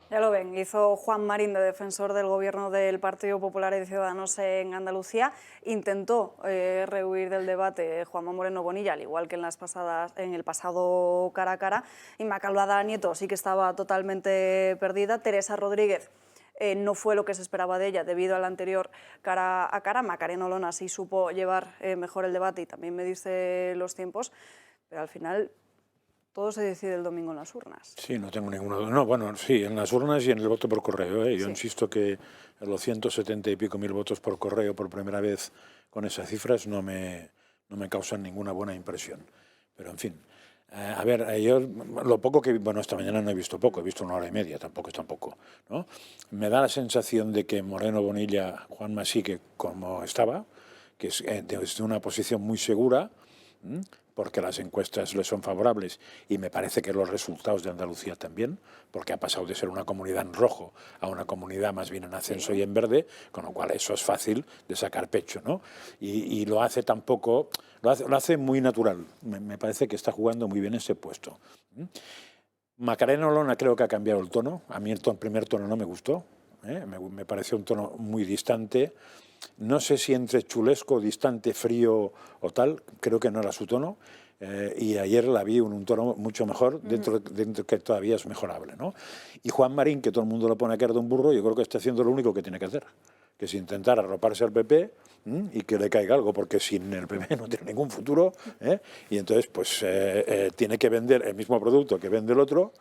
Ya lo ven, hizo Juan Marín de defensor del gobierno del Partido Popular y de Ciudadanos en Andalucía. Intentó rehuir del debate Juanma Moreno Bonilla, al igual que en el pasado cara a cara. Inmaculada Nieto sí que estaba totalmente perdida. Teresa Rodríguez no fue lo que se esperaba de ella debido al anterior cara a cara. Macarena Olona sí supo llevar mejor el debate y también medirse los tiempos, pero al final todo se decide el domingo en las urnas. Sí, no tengo ninguna duda. No, bueno, sí, en las urnas y en el voto por correo. Yo Sí. insisto que los 170 y pico mil votos por correo por primera vez con esas cifras no me causan ninguna buena impresión. Pero, en fin, a ver, yo lo poco que... Bueno, esta mañana no he visto poco, he visto 1 hora y media, tampoco es tampoco, ¿no? Me da la sensación de que Moreno Bonilla, Juanma sigue como estaba, que es desde una posición muy segura, porque las encuestas le son favorables y me parece que los resultados de Andalucía también, porque ha pasado de ser una comunidad en rojo a una comunidad más bien en ascenso y en verde, con lo cual eso es fácil de sacar pecho, ¿no? Y lo hace tampoco, lo hace muy natural, me parece que está jugando muy bien ese puesto. Macarena Olona creo que ha cambiado el tono, a mí el primer tono no me gustó, me pareció un tono muy distante. No sé si entre chulesco, distante, frío o tal, creo que no era su tono. Y ayer la vi en un tono mucho mejor, dentro que todavía es mejorable, ¿no? Y Juan Marín, que todo el mundo lo pone a caer de un burro, yo creo que está haciendo lo único que tiene que hacer, que es intentar arroparse al PP y que le caiga algo, porque sin el PP no tiene ningún futuro, y entonces pues tiene que vender el mismo producto que vende el otro,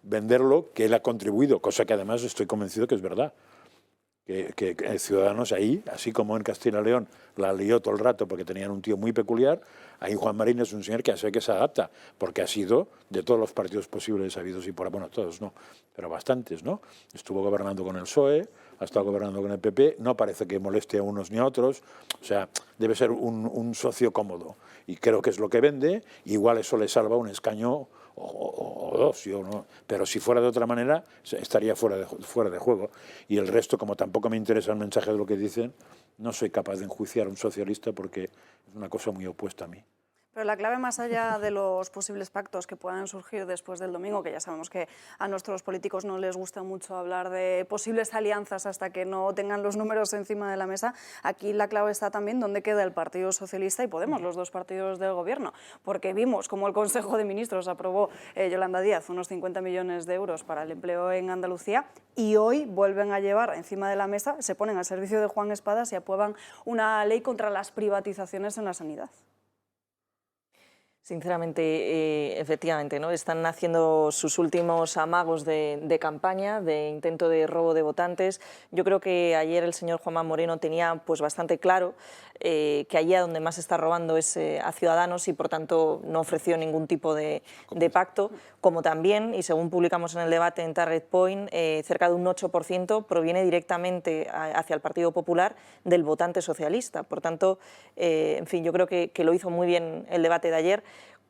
venderlo, que él ha contribuido, cosa que además estoy convencido que es verdad. Que Ciudadanos ahí, así como en Castilla y León la lió todo el rato porque tenían un tío muy peculiar, ahí Juan Marín es un señor que hace que se adapta, porque ha sido de todos los partidos posibles habidos y por... Bueno, todos no, pero bastantes, ¿no? Estuvo gobernando con el PSOE, ha estado gobernando con el PP, no parece que moleste a unos ni a otros, o sea, debe ser un socio cómodo. Y creo que es lo que vende, igual eso le salva un escaño o dos, yo no, pero si fuera de otra manera estaría fuera de juego. Y el resto, como tampoco me interesa el mensaje de lo que dicen, no soy capaz de enjuiciar a un socialista porque es una cosa muy opuesta a mí. Pero la clave, más allá de los posibles pactos que puedan surgir después del domingo, que ya sabemos que a nuestros políticos no les gusta mucho hablar de posibles alianzas hasta que no tengan los números encima de la mesa, aquí la clave está también dónde queda el Partido Socialista y Podemos, los dos partidos del Gobierno, porque vimos cómo el Consejo de Ministros aprobó Yolanda Díaz unos 50 millones de euros para el empleo en Andalucía y hoy vuelven a llevar encima de la mesa, se ponen al servicio de Juan Espadas y aprueban una ley contra las privatizaciones en la sanidad. Sinceramente, efectivamente, ¿no? Están haciendo sus últimos amagos de campaña, de intento de robo de votantes. Yo creo que ayer el señor Juanma Moreno tenía pues bastante claro que allí a donde más se está robando es a Ciudadanos y por tanto no ofreció ningún tipo de pacto, como también, y según publicamos en el debate en Target Point, cerca de un 8% proviene directamente hacia el Partido Popular del votante socialista. Por tanto, en fin, yo creo que lo hizo muy bien el debate de ayer.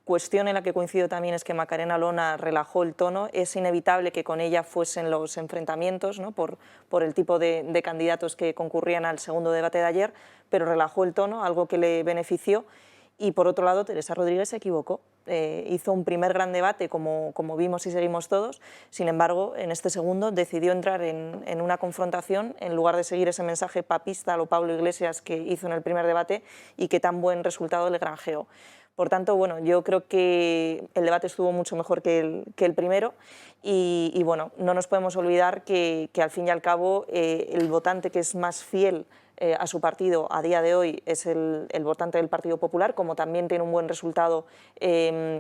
Cuestión en la que coincido también es que Macarena Olona relajó el tono. Es inevitable que con ella fuesen los enfrentamientos, ¿no? por el tipo de candidatos que concurrían al segundo debate de ayer, pero relajó el tono, algo que le benefició. Y por otro lado, Teresa Rodríguez se equivocó. Hizo un primer gran debate, como vimos y seguimos todos. Sin embargo, en este segundo decidió entrar en una confrontación en lugar de seguir ese mensaje papista a lo Pablo Iglesias que hizo en el primer debate y que tan buen resultado le granjeó. Por tanto, bueno, yo creo que el debate estuvo mucho mejor que el primero y bueno, no nos podemos olvidar que al fin y al cabo el votante que es más fiel a su partido a día de hoy es el votante del Partido Popular, como también tiene un buen resultado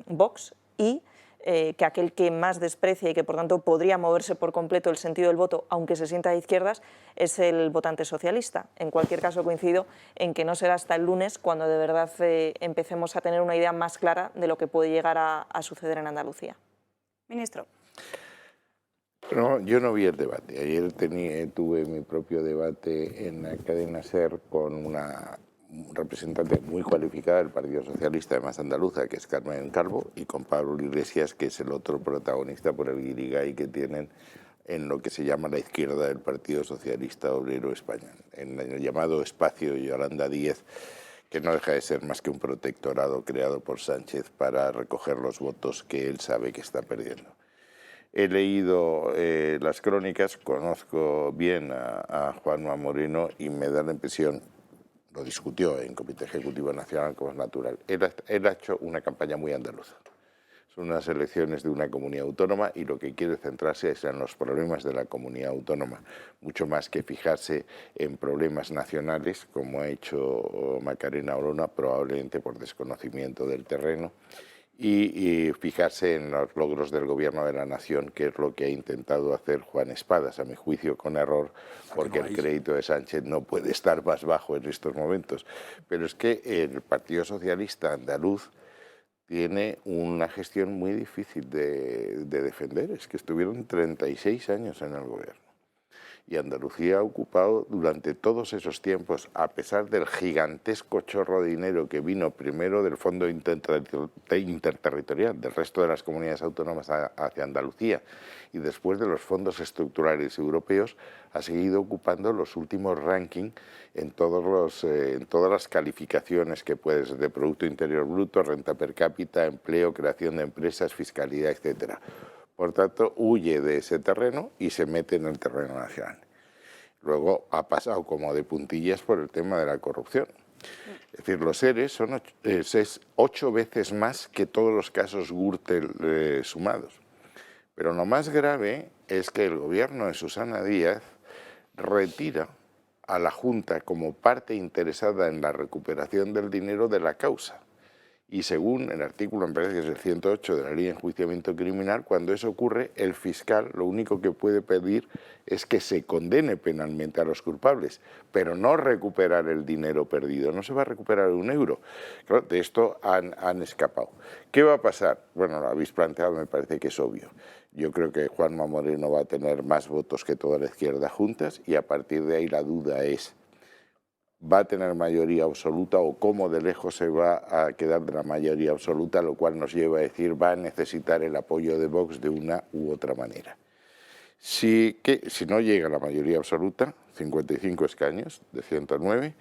Vox, y que aquel que más desprecia y que por tanto podría moverse por completo el sentido del voto, aunque se sienta de izquierdas, es el votante socialista. En cualquier caso coincido en que no será hasta el lunes cuando de verdad empecemos a tener una idea más clara de lo que puede llegar a suceder en Andalucía. Ministro. No, yo no vi el debate. Ayer tuve mi propio debate en la cadena SER con una representante muy cualificada del Partido Socialista, además andaluza, que es Carmen Calvo, y con Pablo Iglesias, que es el otro protagonista por el guirigay que tienen en lo que se llama la izquierda del Partido Socialista Obrero Español, en el llamado espacio Yolanda Díaz, que no deja de ser más que un protectorado creado por Sánchez para recoger los votos que él sabe que está perdiendo. He leído las crónicas, conozco bien a Juanma Moreno y me da la impresión, lo discutió en Comité Ejecutivo Nacional, como es natural, él ha hecho una campaña muy andaluza. Son unas elecciones de una comunidad autónoma y lo que quiere centrarse es en los problemas de la comunidad autónoma, mucho más que fijarse en problemas nacionales, como ha hecho Macarena Olona, probablemente por desconocimiento del terreno, y fijarse en los logros del gobierno de la nación, que es lo que ha intentado hacer Juan Espadas, a mi juicio con error, porque el crédito de Sánchez no puede estar más bajo en estos momentos. Pero es que el Partido Socialista andaluz tiene una gestión muy difícil de defender. Es que estuvieron 36 años en el gobierno. Y Andalucía ha ocupado durante todos esos tiempos, a pesar del gigantesco chorro de dinero que vino primero del Fondo Interterritorial, del resto de las comunidades autónomas hacia Andalucía, y después de los fondos estructurales europeos, ha seguido ocupando los últimos rankings en todas las calificaciones que puedes, de Producto Interior Bruto, renta per cápita, empleo, creación de empresas, fiscalidad, etcétera. Por tanto, huye de ese terreno y se mete en el terreno nacional. Luego ha pasado como de puntillas por el tema de la corrupción. Es decir, los ERES es 8 veces más que todos los casos Gürtel sumados. Pero lo más grave es que el gobierno de Susana Díaz retira a la Junta como parte interesada en la recuperación del dinero de la causa. Y según el artículo, me parece que es el 108 de la Ley de Enjuiciamiento Criminal, cuando eso ocurre, el fiscal lo único que puede pedir es que se condene penalmente a los culpables, pero no recuperar el dinero perdido. No se va a recuperar un euro. Claro, de esto han escapado. ¿Qué va a pasar? Bueno, lo habéis planteado, me parece que es obvio. Yo creo que Juanma Moreno va a tener más votos que toda la izquierda juntas y a partir de ahí la duda es: ¿va a tener mayoría absoluta o cómo de lejos se va a quedar de la mayoría absoluta? Lo cual nos lleva a decir, va a necesitar el apoyo de Vox de una u otra manera. Si no llega a la mayoría absoluta, 55 escaños de 109,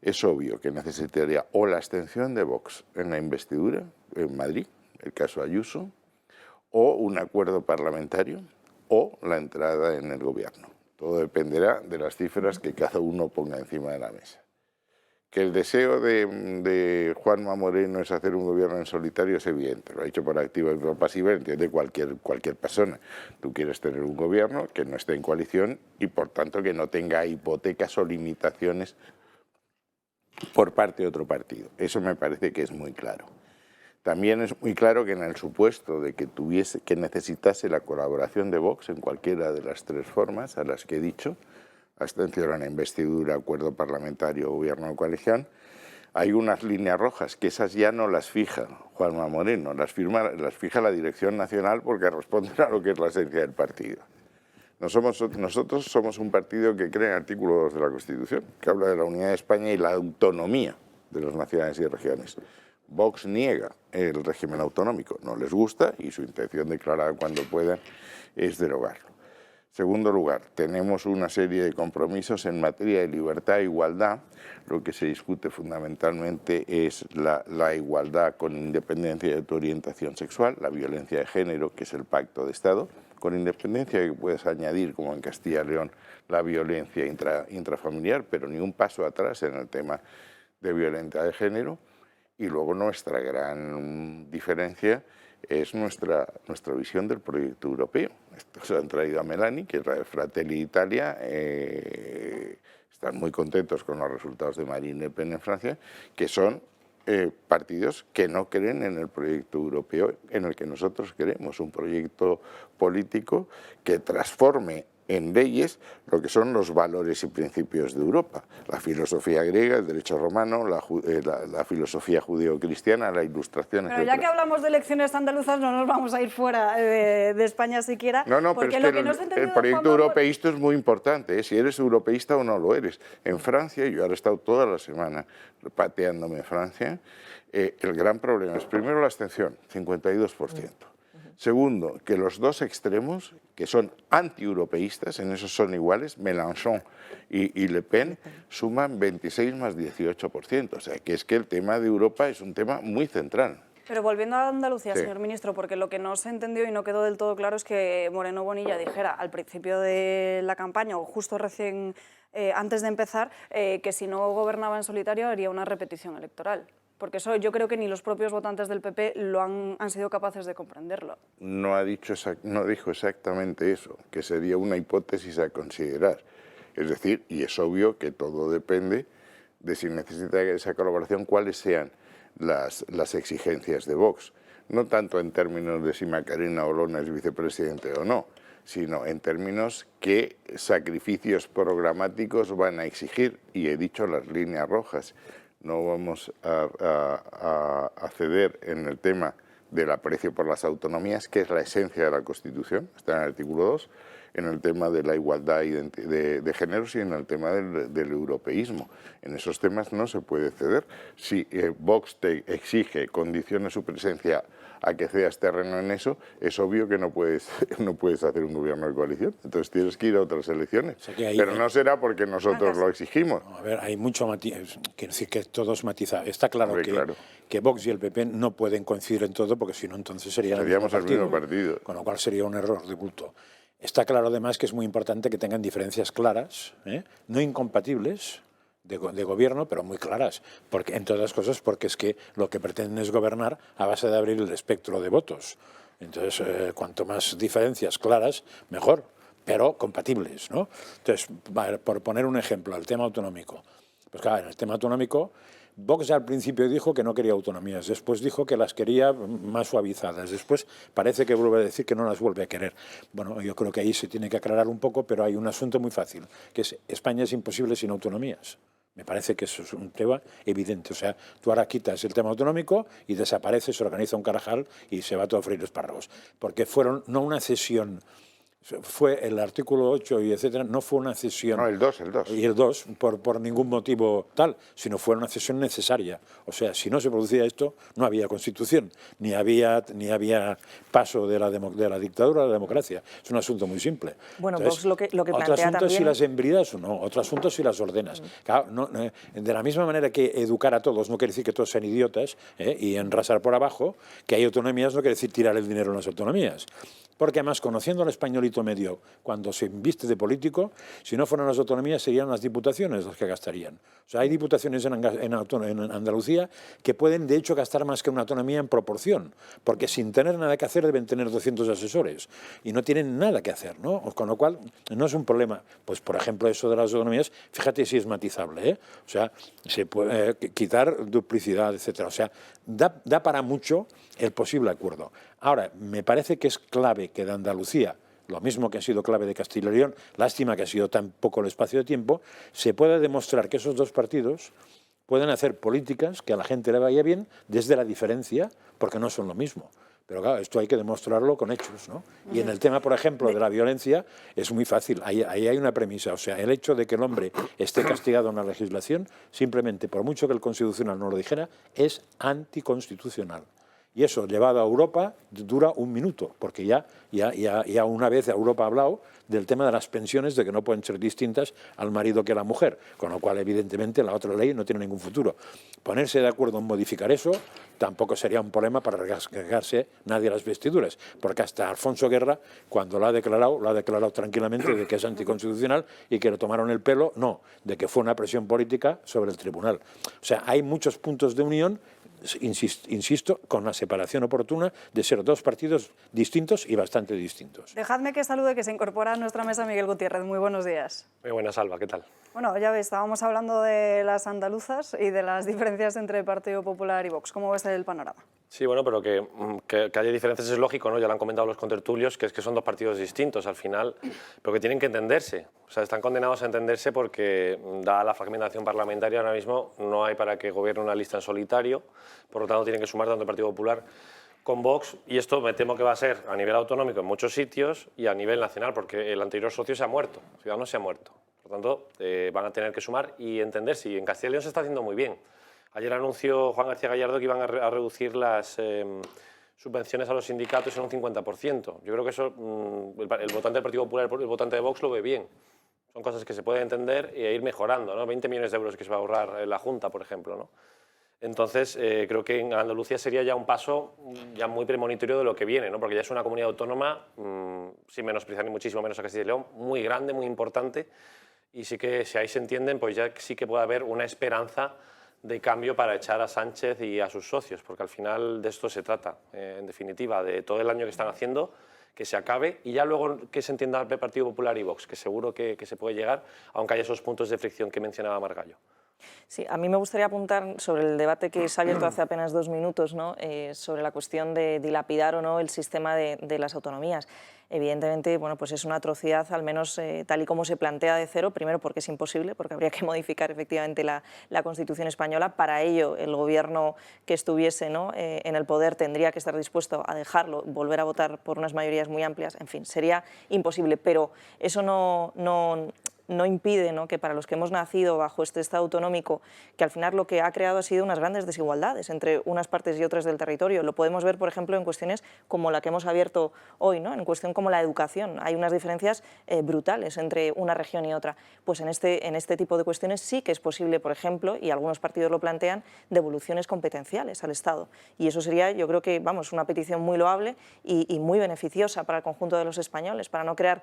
es obvio que necesitaría o la abstención de Vox en la investidura en Madrid, el caso Ayuso, o un acuerdo parlamentario o la entrada en el gobierno. Todo dependerá de las cifras que cada uno ponga encima de la mesa. Que el deseo de Juanma Moreno es hacer un gobierno en solitario es evidente, lo ha dicho por activa y por pasiva, entiende cualquier persona. Tú quieres tener un gobierno que no esté en coalición y por tanto que no tenga hipotecas o limitaciones por parte de otro partido. Eso me parece que es muy claro. También es muy claro que en el supuesto de que necesitase la colaboración de Vox en cualquiera de las 3 formas a las que he dicho, abstención a la investidura, acuerdo parlamentario, gobierno de coalición, hay unas líneas rojas que esas ya no las fija Juanma Moreno, las fija la Dirección Nacional porque responden a lo que es la esencia del partido. Nosotros somos un partido que cree en el artículo 2 de la Constitución, que habla de la unidad de España y la autonomía de las naciones y regiones. Vox niega el régimen autonómico, no les gusta y su intención declarada cuando puedan es derogarlo. Segundo lugar, tenemos una serie de compromisos en materia de libertad e igualdad. Lo que se discute fundamentalmente es la igualdad con independencia de tu orientación sexual, la violencia de género, que es el pacto de Estado, con independencia de que puedes añadir, como en Castilla y León, la violencia intrafamiliar, pero ni un paso atrás en el tema de violencia de género. Y luego nuestra gran diferencia es nuestra visión del proyecto europeo. Esto se han traído a Meloni, que es la de Fratelli Italia, están muy contentos con los resultados de Marine Le Pen en Francia, que son partidos que no creen en el proyecto europeo en el que nosotros queremos, un proyecto político que transforme en leyes lo que son los valores y principios de Europa. La filosofía griega, el derecho romano, la filosofía judeo-cristiana, la ilustración, etc. Pero ya que hablamos de elecciones andaluzas, no nos vamos a ir fuera de España siquiera. No, pero es que el proyecto europeísta es muy importante, si eres europeísta o no lo eres. En Francia, yo ahora he estado toda la semana pateándome en Francia, el gran problema es primero la abstención, 52%. Segundo, que los dos extremos, que son anti-europeístas, en eso son iguales, Mélenchon y Le Pen, suman 26 más 18%. O sea, que es que el tema de Europa es un tema muy central. Pero volviendo a Andalucía, Sí. señor ministro, porque lo que no se entendió y no quedó del todo claro es que Moreno Bonilla dijera al principio de la campaña, o justo recién antes de empezar, que si no gobernaba en solitario haría una repetición electoral. Porque eso yo creo que ni los propios votantes del PP han sido capaces de comprenderlo. No dijo exactamente eso, que sería una hipótesis a considerar. Es decir, y es obvio que todo depende de si necesita esa colaboración, cuáles sean las exigencias de Vox. No tanto en términos de si Macarena Olona es vicepresidente o no, sino en términos qué sacrificios programáticos van a exigir. Y he dicho las líneas rojas. No vamos a ceder en el tema del aprecio por las autonomías, que es la esencia de la Constitución, está en el artículo 2, en el tema de la igualdad de géneros y en el tema del europeísmo. En esos temas no se puede ceder. Si Vox te exige, condiciona su presencia a que cedas terreno en eso, es obvio que no puedes hacer un gobierno de coalición. Entonces tienes que ir a otras elecciones. O sea, pero no será porque nosotros lo exigimos. No, a ver, hay mucho matiz, quiero decir que todo es matizado. Está claro, Claro. que Vox y el PP no pueden coincidir en todo, porque si no, entonces Seríamos el mismo partido. Con lo cual sería un error de bulto. Está claro además que es muy importante que tengan diferencias claras, no incompatibles, de gobierno, pero muy claras, porque, entre otras cosas porque es que lo que pretenden es gobernar a base de abrir el espectro de votos. Entonces, cuanto más diferencias claras, mejor, pero compatibles, ¿no? Entonces, por poner un ejemplo, el tema autonómico. Pues claro, en el tema autonómico, Vox al principio dijo que no quería autonomías, después dijo que las quería más suavizadas, después parece que vuelve a decir que no las vuelve a querer. Bueno, yo creo que ahí se tiene que aclarar un poco, pero hay un asunto muy fácil, que es España es imposible sin autonomías. Me parece que eso es un tema evidente. O sea, tú ahora quitas el tema autonómico y desaparece, se organiza un carajal y se va todo a freír espárragos. Porque fueron no una cesión, fue el artículo 8 y etcétera, no fue una cesión. No, el 2. Y el 2, por ningún motivo tal, sino fue una cesión necesaria. O sea, si no se producía esto, no había constitución, ni había paso de la dictadura a la democracia. Es un asunto muy simple. Bueno, Entonces, Vox lo que otro plantea asunto es si también... las embridas o no, otro asunto es si las ordenas. Claro, de la misma manera que educar a todos no quiere decir que todos sean idiotas y enrasar por abajo, que hay autonomías no quiere decir tirar el dinero en las autonomías. Porque además, conociendo al españolito medio, cuando se inviste de político, si no fueran las autonomías, serían las diputaciones las que gastarían. O sea, hay diputaciones en Andalucía que pueden, de hecho, gastar más que una autonomía en proporción, porque sin tener nada que hacer deben tener 200 asesores y no tienen nada que hacer, ¿no? Con lo cual, no es un problema. Pues, por ejemplo, eso de las autonomías, fíjate si es matizable, ¿eh? O sea, se puede quitar duplicidad, etcétera. O sea, da para mucho el posible acuerdo. Ahora, me parece que es clave que de Andalucía, lo mismo que ha sido clave de Castilla y León, lástima que ha sido tan poco el espacio de tiempo, se pueda demostrar que esos dos partidos pueden hacer políticas que a la gente le vaya bien desde la diferencia, porque no son lo mismo. Pero claro, esto hay que demostrarlo con hechos, ¿no? Y en el tema, por ejemplo, de la violencia, es muy fácil. Ahí hay una premisa. O sea, el hecho de que el hombre esté castigado en la legislación, simplemente por mucho que el Constitucional no lo dijera, es anticonstitucional. Y eso, llevado a Europa, dura un minuto, porque ya una vez Europa ha hablado del tema de las pensiones, de que no pueden ser distintas al marido que a la mujer, con lo cual, evidentemente, la otra ley no tiene ningún futuro. Ponerse de acuerdo en modificar eso tampoco sería un problema para rasgarse nadie las vestiduras, porque hasta Alfonso Guerra, cuando lo ha declarado tranquilamente de que es anticonstitucional y que le tomaron el pelo, no, de que fue una presión política sobre el tribunal. O sea, hay muchos puntos de unión, insisto, con la separación oportuna de ser dos partidos distintos y bastante distintos. Dejadme que salude, que se incorpora a nuestra mesa Miguel Gutiérrez. Muy buenos días. Muy buenas, Alba, ¿qué tal? Bueno, ya ves, estábamos hablando de las andaluzas y de las diferencias entre Partido Popular y Vox. ¿Cómo ves el panorama? Sí, bueno, pero que haya diferencias es lógico, ¿no? Ya lo han comentado los contertulios, que es que son dos partidos distintos al final, pero que tienen que entenderse. O sea, están condenados a entenderse porque, dada la fragmentación parlamentaria, ahora mismo no hay para que gobierne una lista en solitario, por lo tanto tienen que sumar tanto el Partido Popular con Vox, y esto me temo que va a ser a nivel autonómico en muchos sitios y a nivel nacional, porque el anterior socio se ha muerto, Ciudadanos se ha muerto. Por lo tanto, van a tener que sumar y entenderse, y en Castilla y León se está haciendo muy bien. Ayer anunció Juan García Gallardo que iban a reducir las subvenciones a los sindicatos en un 50%. Yo creo que eso el votante del Partido Popular, el votante de Vox lo ve bien. Son cosas que se pueden entender e ir mejorando, ¿no? 20 millones de euros que se va a ahorrar la Junta, por ejemplo, ¿no? Entonces, creo que en Andalucía sería ya un paso ya muy premonitorio de lo que viene, ¿no? Porque ya es una comunidad autónoma, sin menospreciar ni muchísimo menos a Castilla y León, muy grande, muy importante, y sí que si ahí se entienden, pues ya sí que puede haber una esperanza de cambio para echar a Sánchez y a sus socios, porque al final de esto se trata, en definitiva, de todo el año que están haciendo, que se acabe, y ya luego que se entienda el Partido Popular y Vox, que seguro que se puede llegar, aunque haya esos puntos de fricción que mencionaba Margallo. Sí, a mí me gustaría apuntar sobre el debate que se ha abierto hace apenas 2 minutos, ¿no? Sobre la cuestión de dilapidar o no el sistema de las autonomías. Evidentemente, bueno, pues es una atrocidad, al menos tal y como se plantea de cero, primero porque es imposible, porque habría que modificar efectivamente la Constitución española. Para ello, el gobierno que estuviese, ¿no?, en el poder tendría que estar dispuesto a dejarlo, volver a votar por unas mayorías muy amplias, en fin, sería imposible, pero eso no impide, ¿no?, que para los que hemos nacido bajo este Estado autonómico, que al final lo que ha creado ha sido unas grandes desigualdades entre unas partes y otras del territorio. Lo podemos ver, por ejemplo, en cuestiones como la que hemos abierto hoy, ¿no?, en cuestión como la educación. Hay unas diferencias brutales entre una región y otra. Pues en este tipo de cuestiones sí que es posible, por ejemplo, y algunos partidos lo plantean, devoluciones competenciales al Estado. Y eso sería, yo creo que, vamos, una petición muy loable y muy beneficiosa para el conjunto de los españoles, para no crear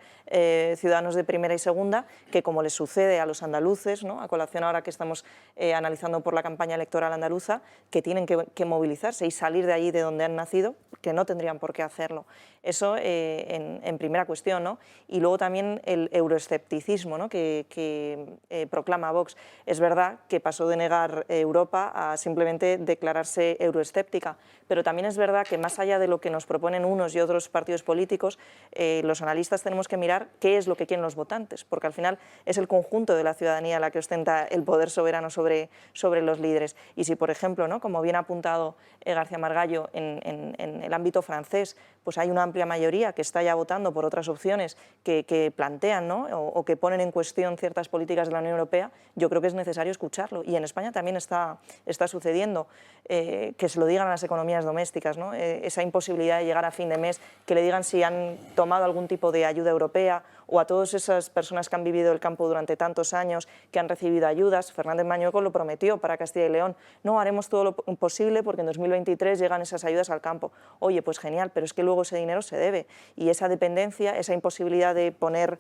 ciudadanos de primera y segunda que, como les sucede a los andaluces, ¿no?, a colación ahora que estamos analizando por la campaña electoral andaluza, que tienen que movilizarse y salir de allí de donde han nacido, que no tendrían por qué hacerlo. Eso en primera cuestión, ¿no? Y luego también el euroescepticismo, ¿no?, que proclama Vox. Es verdad que pasó de negar Europa a simplemente declararse euroescéptica, pero también es verdad que más allá de lo que nos proponen unos y otros partidos políticos, los analistas tenemos que mirar qué es lo que quieren los votantes, porque al final es el conjunto de la ciudadanía la que ostenta el poder soberano sobre los líderes. Y si, por ejemplo, ¿no?, como bien ha apuntado García Margallo, en el ámbito francés, pues hay una amplia mayoría que está ya votando por otras opciones que plantean, ¿no?, o que ponen en cuestión ciertas políticas de la Unión Europea, yo creo que es necesario escucharlo. Y en España también está sucediendo, que se lo digan a las economías domésticas, ¿no?, esa imposibilidad de llegar a fin de mes, que le digan si han tomado algún tipo de ayuda europea, o a todas esas personas que han vivido el campo durante tantos años, que han recibido ayudas. Fernández Mañueco lo prometió para Castilla y León: no, haremos todo lo posible porque en 2023 llegan esas ayudas al campo. Oye, pues genial, pero es que luego ese dinero se debe, y esa dependencia, esa imposibilidad de poner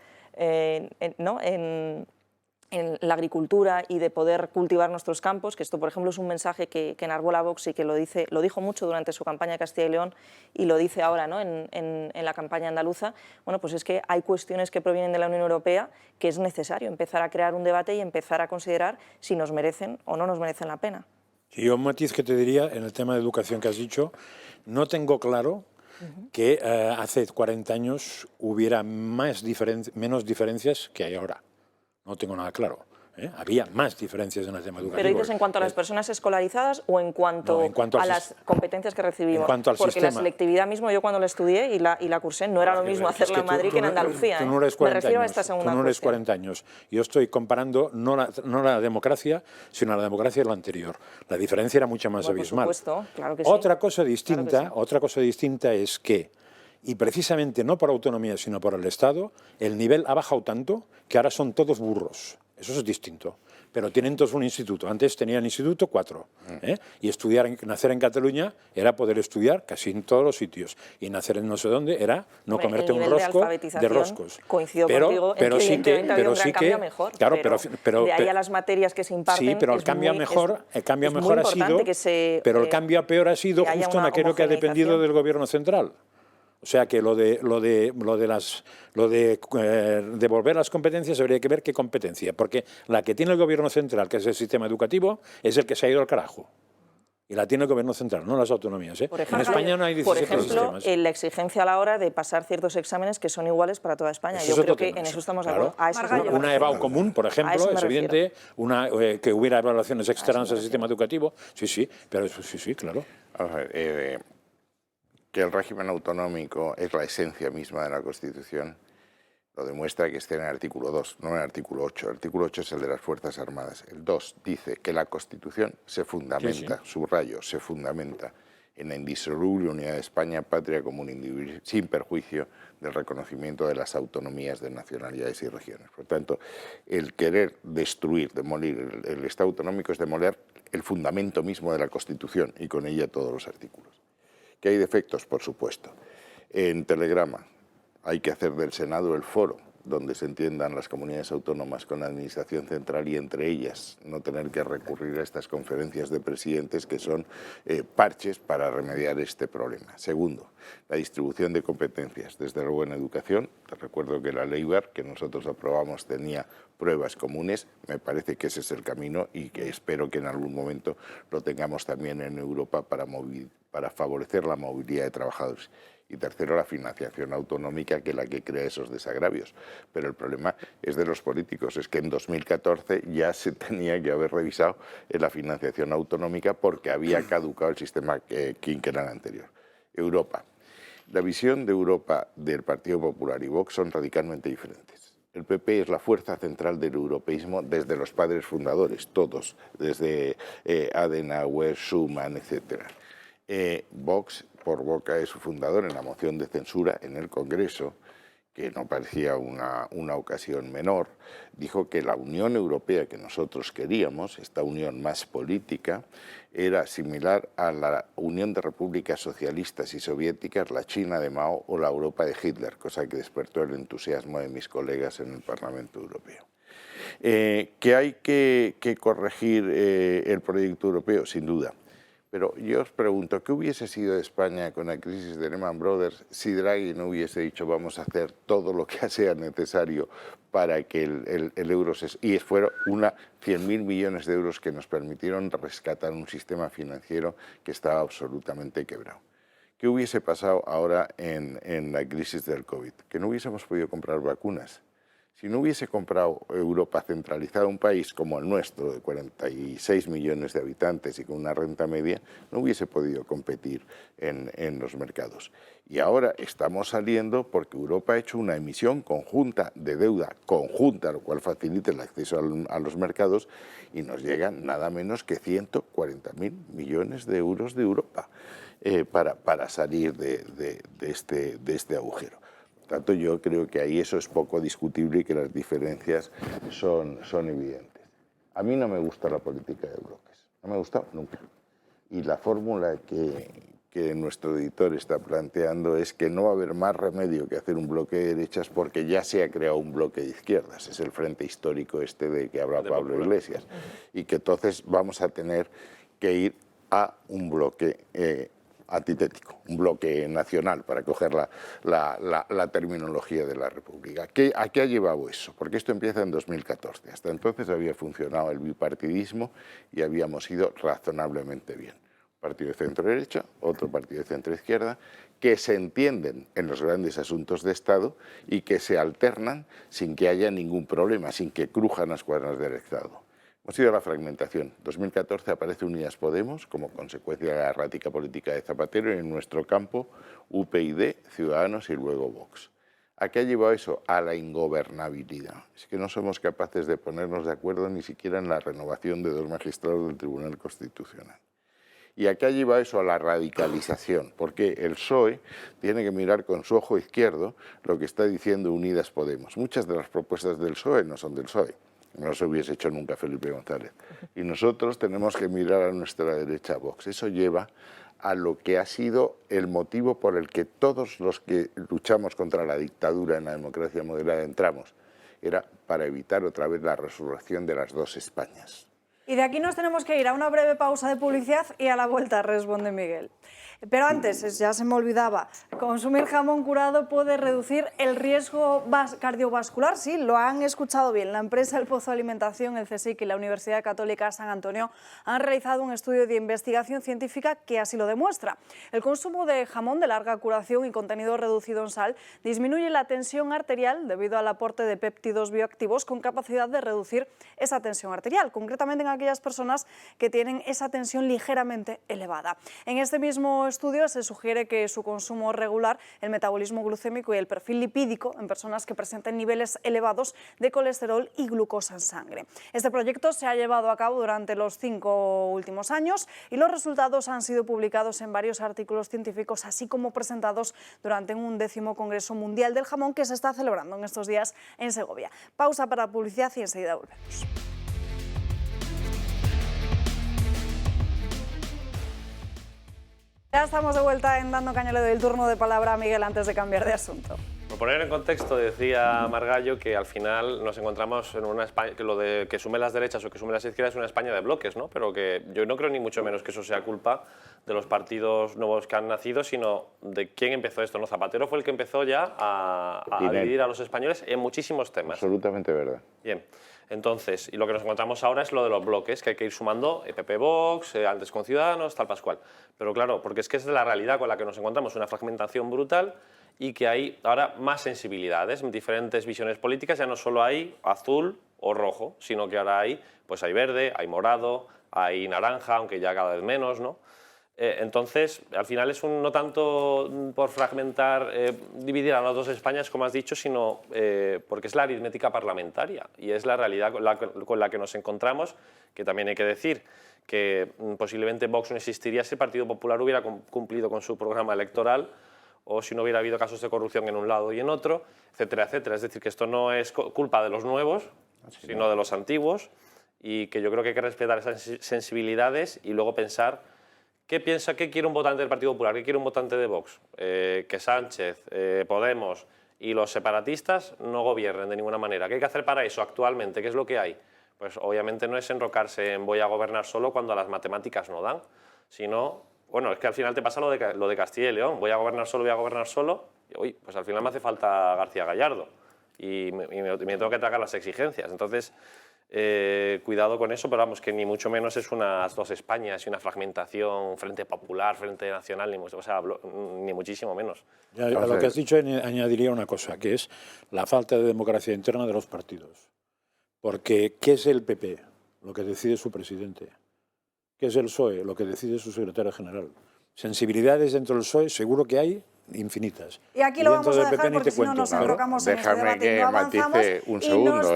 en la agricultura y de poder cultivar nuestros campos, que esto, por ejemplo, es un mensaje que enarbola Vox y que lo dijo mucho durante su campaña de Castilla y León y lo dice ahora, ¿no?, en la campaña andaluza. Bueno, pues es que hay cuestiones que provienen de la Unión Europea que es necesario empezar a crear un debate y empezar a considerar si nos merecen o no nos merecen la pena. Y yo un matiz que te diría en el tema de educación que has dicho, no tengo claro que hace 40 años hubiera menos diferencias que hay ahora. No tengo nada claro. Había más diferencias en el tema educativo. ¿Pero dices en cuanto a las personas escolarizadas o en cuanto a las competencias que recibimos? En cuanto al Porque sistema. La selectividad mismo, yo cuando la estudié y la cursé, no era lo mismo hacerla en Madrid que en Andalucía. Tú no eres 40 Me refiero años, a esta segunda tú no eres cuestión. 40 años. Yo estoy comparando no la democracia, sino la democracia de la anterior. La diferencia era mucho más abismal. Por supuesto, claro que sí. Otra cosa distinta, Claro que sí. otra cosa distinta es que, y precisamente no por autonomía, sino por el Estado, el nivel ha bajado tanto que ahora son todos burros. Eso es distinto. Pero tienen todos un instituto. Antes tenían instituto 4. Y nacer en Cataluña era poder estudiar casi en todos los sitios. Y nacer en no sé dónde era no comerte un rosco de roscos. Coincido contigo, pero sí que, había un gran cambio mejor. Claro, pero de ahí a las materias que se imparten. Sí, pero el cambio mejor ha sido. Pero el cambio a peor ha sido justo en aquello que ha dependido del gobierno central. O sea que lo de devolver las competencias habría que ver qué competencia, porque la que tiene el gobierno central, que es el sistema educativo, es el que se ha ido al carajo. Y la tiene el gobierno central, no las autonomías. Por ejemplo, en España no hay 17 sistemas. La exigencia a la hora de pasar ciertos exámenes que son iguales para toda España. Yo creo que en eso estamos de acuerdo. Una EBAU común, por ejemplo, es evidente, que hubiera evaluaciones externas al sistema educativo. Sí, pero eso sí, claro. Vamos a ver, que el régimen autonómico es la esencia misma de la Constitución, lo demuestra que esté en el artículo 2, no en el artículo 8. El artículo 8 es el de las Fuerzas Armadas. El 2 dice que la Constitución se fundamenta, subrayo, se fundamenta en la indisoluble unidad de España, patria común indivisible, sin perjuicio del reconocimiento de las autonomías de nacionalidades y regiones. Por tanto, el querer destruir, demolir el Estado autonómico es demoler el fundamento mismo de la Constitución y con ella todos los artículos. ¿Que hay defectos? Por supuesto. En Telegrama hay que hacer del Senado el foro donde se entiendan las comunidades autónomas con la administración central y entre ellas no tener que recurrir a estas conferencias de presidentes que son parches para remediar este problema. Segundo, la distribución de competencias. Desde luego en educación, te recuerdo que la ley Wert que nosotros aprobamos tenía pruebas comunes, me parece que ese es el camino y que espero que en algún momento lo tengamos también en Europa para favorecer la movilidad de trabajadores. Y tercero, la financiación autonómica, que es la que crea esos desagravios. Pero el problema es de los políticos, es que en 2014 ya se tenía que haber revisado la financiación autonómica porque había caducado el sistema quinquenal anterior. Europa. La visión de Europa del Partido Popular y Vox son radicalmente diferentes. El PP es la fuerza central del europeísmo desde los padres fundadores, todos, desde Adenauer, Schuman, etc. Vox, por boca de su fundador en la moción de censura en el Congreso, que no parecía una ocasión menor, dijo que la Unión Europea que nosotros queríamos, esta unión más política, era similar a la Unión de Repúblicas Socialistas y Soviéticas, la China de Mao o la Europa de Hitler, cosa que despertó el entusiasmo de mis colegas en el Parlamento Europeo. ¿Que hay que corregir el proyecto europeo? Sin duda. Pero yo os pregunto, ¿qué hubiese sido de España con la crisis de Lehman Brothers si Draghi no hubiese dicho vamos a hacer todo lo que sea necesario para que el euro y fueron 100.000 millones de euros que nos permitieron rescatar un sistema financiero que estaba absolutamente quebrado? ¿Qué hubiese pasado ahora en la crisis del COVID? Que no hubiésemos podido comprar vacunas. Si no hubiese comprado Europa centralizada, un país como el nuestro, de 46 millones de habitantes y con una renta media, no hubiese podido competir en los mercados. Y ahora estamos saliendo porque Europa ha hecho una emisión conjunta de deuda conjunta, lo cual facilita el acceso a los mercados, y nos llegan nada menos que 140.000 millones de euros de Europa para salir de este agujero. Por tanto, yo creo que ahí eso es poco discutible y que las diferencias son evidentes. A mí no me gusta la política de bloques, no me ha gustado nunca. Y la fórmula que nuestro editor está planteando es que no va a haber más remedio que hacer un bloque de derechas porque ya se ha creado un bloque de izquierdas. Es el frente histórico de que habla Pablo Iglesias. Y que entonces vamos a tener que ir a un bloque antitético, un bloque nacional, para coger la terminología de la República. ¿A qué ha llevado eso? Porque esto empieza en 2014. Hasta entonces había funcionado el bipartidismo y habíamos ido razonablemente bien. Un partido de centro-derecha, otro partido de centro-izquierda, que se entienden en los grandes asuntos de Estado y que se alternan sin que haya ningún problema, sin que crujan las cuerdas del Estado. Hemos ido a la fragmentación. En 2014 aparece Unidas Podemos como consecuencia de la errática política de Zapatero y en nuestro campo UPyD, Ciudadanos y luego Vox. ¿A qué ha llevado eso? A la ingobernabilidad. Es que no somos capaces de ponernos de acuerdo ni siquiera en la renovación de 2 magistrados del Tribunal Constitucional. ¿Y a qué ha llevado eso? A la radicalización, porque el PSOE tiene que mirar con su ojo izquierdo lo que está diciendo Unidas Podemos. Muchas de las propuestas del PSOE no son del PSOE. No se hubiese hecho nunca Felipe González. Y nosotros tenemos que mirar a nuestra derecha Vox. Eso lleva a lo que ha sido el motivo por el que todos los que luchamos contra la dictadura en la democracia moderada entramos. Era para evitar otra vez la resurrección de las 2 Españas. Y de aquí nos tenemos que ir a una breve pausa de publicidad y a la vuelta responde Miguel. Pero antes, ya se me olvidaba, consumir jamón curado puede reducir el riesgo cardiovascular. Sí, lo han escuchado bien. La empresa El Pozo Alimentación, el CSIC y la Universidad Católica San Antonio han realizado un estudio de investigación científica que así lo demuestra. El consumo de jamón de larga curación y contenido reducido en sal disminuye la tensión arterial debido al aporte de péptidos bioactivos con capacidad de reducir esa tensión arterial. Concretamente en aquellas personas que tienen esa tensión ligeramente elevada. En este mismo estudio se sugiere que su consumo regular, el metabolismo glucémico y el perfil lipídico en personas que presenten niveles elevados de colesterol y glucosa en sangre. Este proyecto se ha llevado a cabo durante los 5 últimos años y los resultados han sido publicados en varios artículos científicos, así como presentados durante un 10º Congreso Mundial del Jamón que se está celebrando en estos días en Segovia. Pausa para publicidad y enseguida volvemos. Ya estamos de vuelta en Dando Caña. Le doy el turno de palabra a Miguel antes de cambiar de asunto. Por poner en contexto, decía Margallo que al final nos encontramos en una España, que lo de que sume las derechas o que sume las izquierdas es una España de bloques, ¿no? Pero que yo no creo ni mucho menos que eso sea culpa de los partidos nuevos que han nacido, sino de quién empezó esto, ¿no? Zapatero fue el que empezó ya a dividir a los españoles en muchísimos temas. Absolutamente verdad. Bien, entonces, y lo que nos encontramos ahora es lo de los bloques, que hay que ir sumando PP Vox, antes con Ciudadanos, tal pascual. Pero claro, porque es que es la realidad con la que nos encontramos, una fragmentación brutal y que hay ahora más sensibilidades, diferentes visiones políticas, ya no solo hay azul o rojo, sino que ahora hay verde, hay morado, hay naranja, aunque ya cada vez menos, ¿no? Entonces, al final es no tanto por fragmentar, dividir a las dos Españas, como has dicho, sino porque es la aritmética parlamentaria y es la realidad con la que nos encontramos, que también hay que decir que posiblemente Vox no existiría si el Partido Popular hubiera cumplido con su programa electoral o si no hubiera habido casos de corrupción en un lado y en otro, etcétera, etcétera. Es decir, que esto no es culpa de los nuevos, sino de los antiguos, y que yo creo que hay que respetar esas sensibilidades y luego pensar qué quiere un votante del Partido Popular, qué quiere un votante de Vox. Que Sánchez, Podemos y los separatistas no gobiernen de ninguna manera. ¿Qué hay que hacer para eso actualmente? ¿Qué es lo que hay? Pues obviamente no es enrocarse en voy a gobernar solo cuando las matemáticas no dan, sino, bueno, es que al final te pasa lo de Castilla y León, voy a gobernar solo, y uy, pues al final me hace falta García Gallardo y me tengo que tragar las exigencias. Entonces, cuidado con eso, pero vamos, que ni mucho menos es unas dos Españas y una fragmentación, Frente Popular, Frente Nacional, ni muchísimo menos. Ya, a lo que has dicho añadiría una cosa, que es la falta de democracia interna de los partidos. Porque, ¿qué es el PP? Lo que decide su presidente. ¿Qué es el PSOE? Lo que decide su secretario general. Sensibilidades dentro del PSOE seguro que hay infinitas. Y aquí lo vamos a dejar porque si no nos enrocamos en este debate y no avanzamos. Déjame que matice un segundo,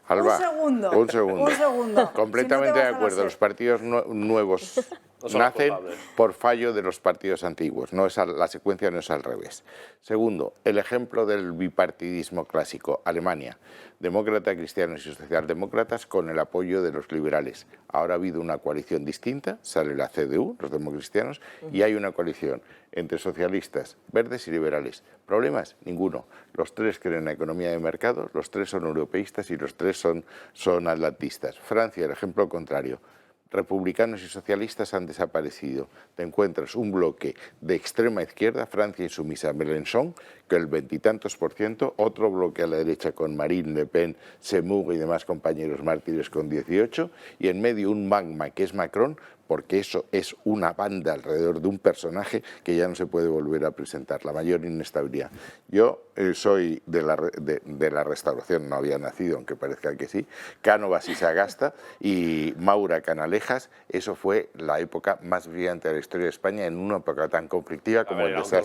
Alba, un segundo. Completamente si no de acuerdo. Los partidos nuevos nacen por fallo de los partidos antiguos. No es la secuencia no es al revés. Segundo, el ejemplo del bipartidismo clásico. Alemania, demócratas, cristianos y socialdemócratas con el apoyo de los liberales. Ahora ha habido una coalición distinta, sale la CDU, los democristianos, y hay una coalición entre socialistas, verdes y liberales. ¿Problemas? Ninguno. Los tres creen en la economía de mercado, los tres son europeístas y los tres son atlantistas. Francia, el ejemplo contrario. Republicanos y socialistas han desaparecido. Te encuentras un bloque de extrema izquierda, Francia insumisa, Mélenchon, que el 20 y tantos %, otro bloque a la derecha con Marine Le Pen, Zemmour y demás compañeros mártires con 18, y en medio un magma que es Macron, porque eso es una banda alrededor de un personaje que ya no se puede volver a presentar, la mayor inestabilidad. Yo soy de la Restauración, no había nacido, aunque parezca que sí, Cánovas y Sagasta y Maura Canalejas, eso fue la época más brillante de la historia de España en una época tan conflictiva como el desastre.